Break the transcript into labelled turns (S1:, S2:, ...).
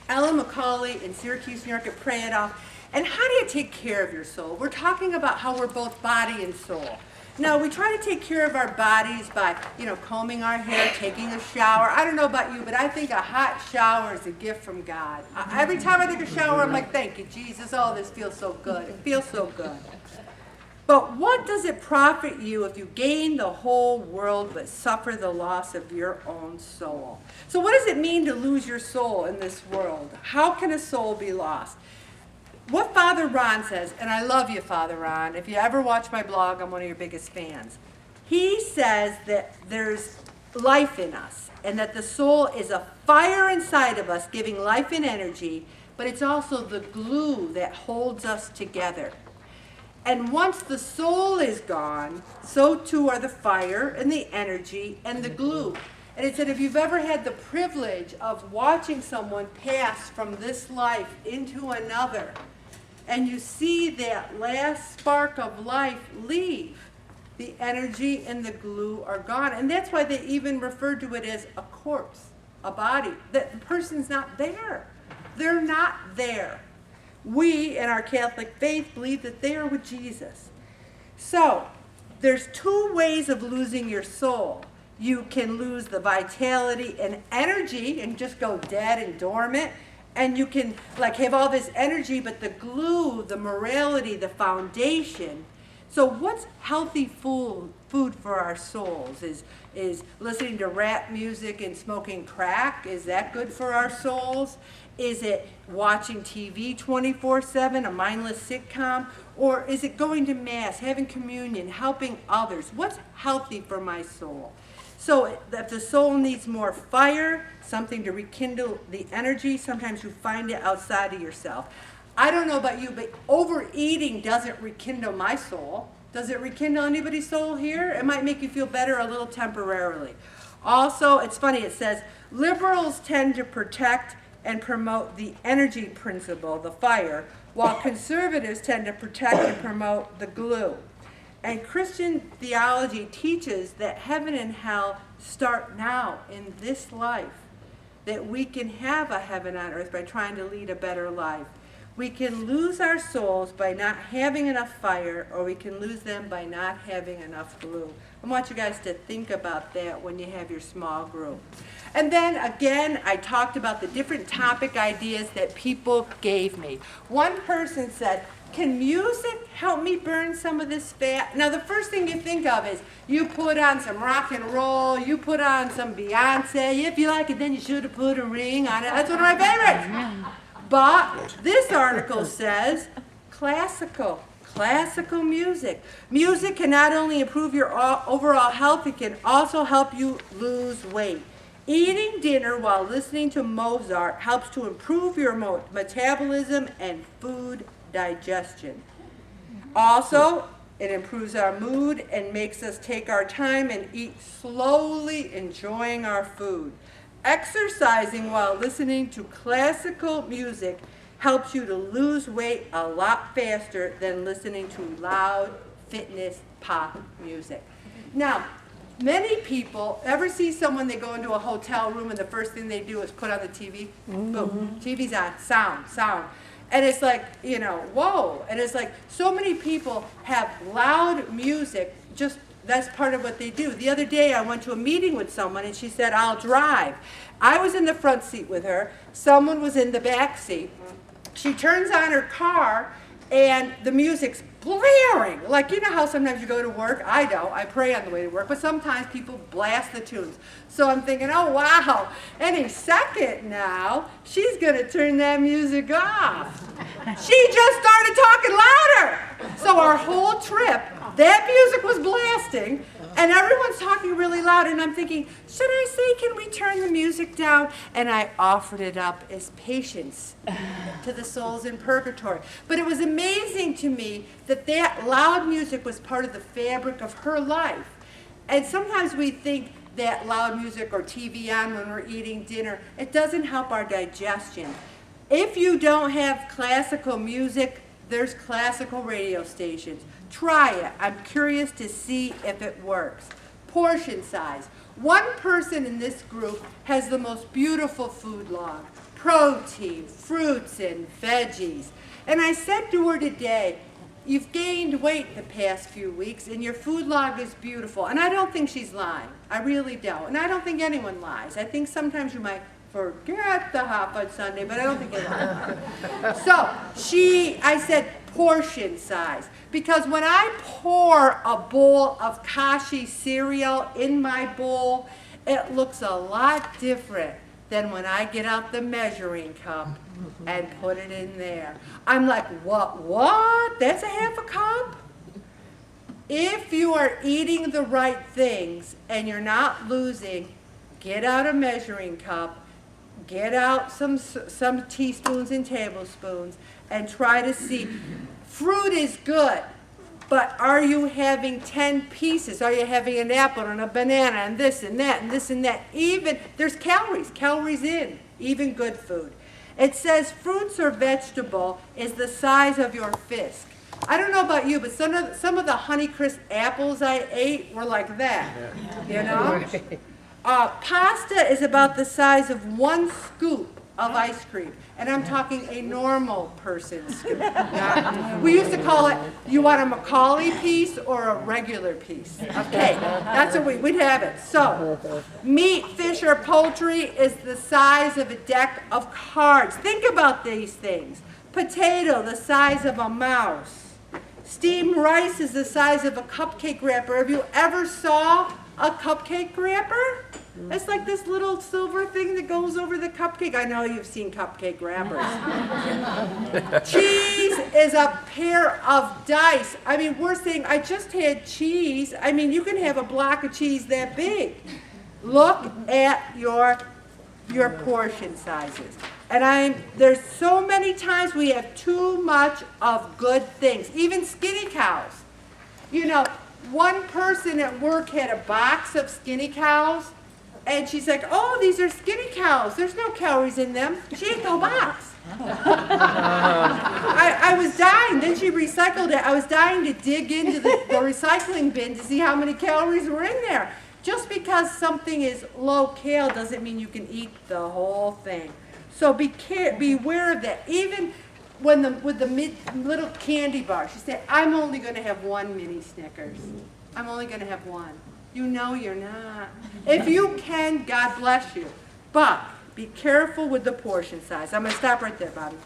S1: Ellen McCauley in Syracuse, New York at Pray It Off. And how do you take care of your soul? We're talking about how we're both body and soul. Now, we try to take care of our bodies by, combing our hair, taking a shower. I don't know about you, but I think a hot shower is a gift from God. Every time I take a shower, I'm like, thank you, Jesus. Oh, this feels so good. It feels so good. But what does it profit you if you gain the whole world but suffer the loss of your own soul? So what does it mean to lose your soul in this world? How can a soul be lost? What Father Ron says, and I love you, Father Ron. If you ever watch my blog, I'm one of your biggest fans. He says that there's life in us and that the soul is a fire inside of us giving life and energy, but it's also the glue that holds us together. And once the soul is gone, so too are the fire and the energy and the glue. And it said if you've ever had the privilege of watching someone pass from this life into another, and you see that last spark of life leave, the energy and the glue are gone. And that's why they even refer to it as a corpse, a body. That the person's not there. They're not there. We, in our Catholic faith, believe that they are with Jesus. So, there's two ways of losing your soul. You can lose the vitality and energy and just go dead and dormant. And you can have all this energy, but the glue, the morality, the foundation. So what's healthy food for our souls? Is listening to rap music and smoking crack? Is that good for our souls? Is it watching TV 24/7, a mindless sitcom? Or is it going to Mass, having communion, helping others? What's healthy for my soul? So if the soul needs more fire, something to rekindle the energy, sometimes you find it outside of yourself. I don't know about you, but overeating doesn't rekindle my soul. Does it rekindle anybody's soul here? It might make you feel better a little temporarily. Also, it's funny, it says, liberals tend to protect and promote the energy principle, the fire, while conservatives tend to protect and promote the glue. And Christian theology teaches that heaven and hell start now in this life, that we can have a heaven on earth by trying to lead a better life. We can lose our souls by not having enough fire, or we can lose them by not having enough glue. I want you guys to think about that when you have your small group. And then again, I talked about the different topic ideas that people gave me. One person said, can music help me burn some of this fat? Now the first thing you think of is you put on some rock and roll, you put on some Beyonce. If you like it, then you should have put a ring on it. That's one of my favorites. But this article says classical music. Music can not only improve your overall health, it can also help you lose weight. Eating dinner while listening to Mozart helps to improve your metabolism and food digestion. Also, it improves our mood and makes us take our time and eat slowly, enjoying our food. Exercising while listening to classical music helps you to lose weight a lot faster than listening to loud fitness pop music. Now, many people ever see someone, they go into a hotel room and the first thing they do is put on the TV. Boom, TV's on, sound. And it's like, whoa. And it's like so many people have loud music, just that's part of what they do. The other day I went to a meeting with someone and she said, I'll drive. I was in the front seat with her. Someone was in the back seat. She turns on her car and the music's blaring. Like, you know how sometimes you go to work? I don't. I pray on the way to work. But sometimes people blast the tunes. So I'm thinking, oh, wow. Any second now, she's going to turn that music off. She just started talking louder. So our whole trip, that music was blasting, and everyone's talking really loud, and I'm thinking, should I say, can we turn the music down? And I offered it up as patience to the souls in purgatory. But it was amazing to me that that loud music was part of the fabric of her life. And sometimes we think that loud music or TV on when we're eating dinner, it doesn't help our digestion. If you don't have classical music, there's classical radio stations. Try it. I'm curious to see if it works. Portion size. One person in this group has the most beautiful food log. protein, fruits and veggies. And I said to her today, you've gained weight the past few weeks and your food log is beautiful. And I don't think she's lying. I really don't. And I don't think anyone lies. I think sometimes you might forget the hot fudge sundae, but I don't think you lie. So I said portion size. Because when I pour a bowl of Kashi cereal in my bowl, it looks a lot different than when I get out the measuring cup and put it in there. I'm like, what? That's a half a cup? If you are eating the right things and you're not losing, get out a measuring cup, get out some teaspoons and tablespoons, and try to see. Fruit is good, but are you having 10 pieces? Are you having an apple and a banana and this and that and this and that? Even, there's calories in, even good food. It says fruits or vegetable is the size of your fist. I don't know about you, but some of the Honeycrisp apples I ate were like that, you know? Pasta is about the size of 1 scoop of ice cream. And I'm talking a normal person's scoop. We used to call it, you want a McCauley piece or a regular piece of cake? That's what we'd have it. So, meat, fish, or poultry is the size of a deck of cards. Think about these things. Potato, the size of a mouse. Steamed rice is the size of a cupcake wrapper. Have you ever saw a cupcake wrapper? It's like this little silver thing that goes over the cupcake. I know you've seen cupcake wrappers. Cheese is a pair of dice. I mean, we're saying, I just had cheese. I mean, you can have a block of cheese that big. Look at your portion sizes. And there's so many times we have too much of good things, even skinny cows. You know, one person at work had a box of skinny cows, and she's like, oh, these are skinny cows. There's no calories in them. She ate the whole box. I was dying. Then she recycled it. I was dying to dig into the recycling bin to see how many calories were in there. Just because something is low cal doesn't mean you can eat the whole thing. So beware of that. Even with the little candy bar, she said, I'm only going to have 1 mini Snickers. I'm only going to have 1. You know you're not. If you can, God bless you. But be careful with the portion size. I'm going to stop right there, Bobby.